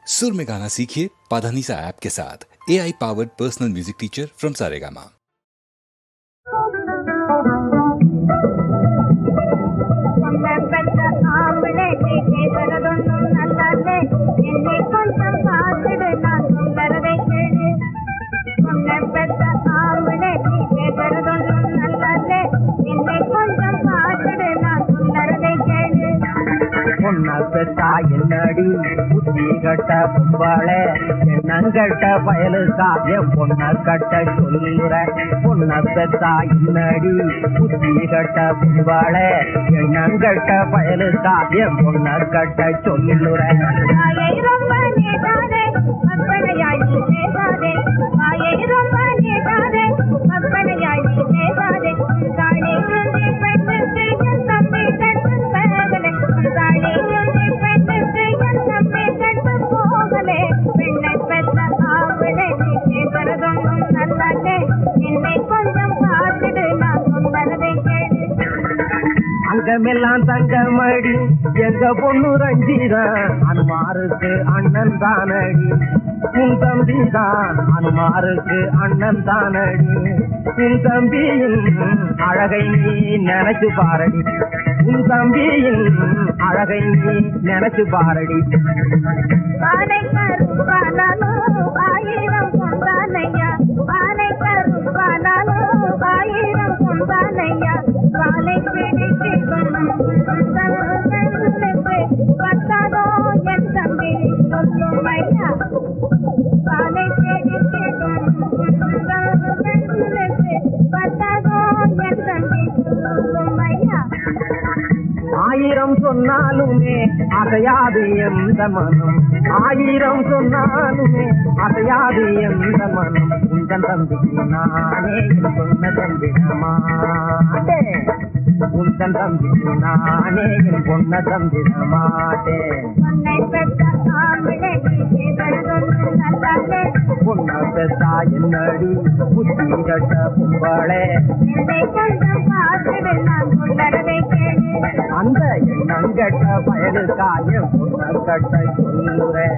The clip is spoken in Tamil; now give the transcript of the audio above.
सुर में गाना सीखिए पाधानीसा ऐप के साथ। AI powered personal music teacher from Saregama. பெத்தா என்னடி புத்தி கட்ட பொம்பாளே என்னங்கட்ட பயலுக்கா என் பொண்ண கட்ட சொல்லுற பொண்ண பெத்தா என்னடி புத்தி கட்ட பொம்பாளே என்னங்கட்ட பயலுக்கா என் பொண்ண கட்ட சொல்லுற அங்கமெல்லாம் தங்கமடி எங்க பொண்ணு ரஞ்சிதான் அனுமாருக்கு அண்ணன் தானடி உன் தம்பிதான் அனுமாருக்கு அண்ணன் தானடி உன் தம்பியின் அழகை நீ நினைச்சு பாரடி உன் தம்பியின் அழகை நீ நினைச்சு பாரடி ஆயிரம் கொண்டானையா பாலை கருப்பானாலோ ஆயிரம் கொண்டானையா பாலை பத்தாதோ என் தம்பி சொல்லும் ஐயா பாலை பத்தாதோ என் தம்பி சொல்லும் ஐயா ஆயிரம் சொன்னாலுமே அசையாது எந்த மனம் ஆயிரம் சொன்னாலுமே அசையாது எந்த மனம் உந்தன் தம்பிக்கு நானே சொன்ன தம்பிடமாட்டே உந்தன் தம்பிக்கு நானே என் பொண்ண தம்பிடமாட்டே பொண்ண பெத்தா என்னடி புத்தி கட்ட பொம்பாளே அந்த எண்ணங்கட்ட பயலுக்காய பொண்ண கட்ட சொல்லுறேன்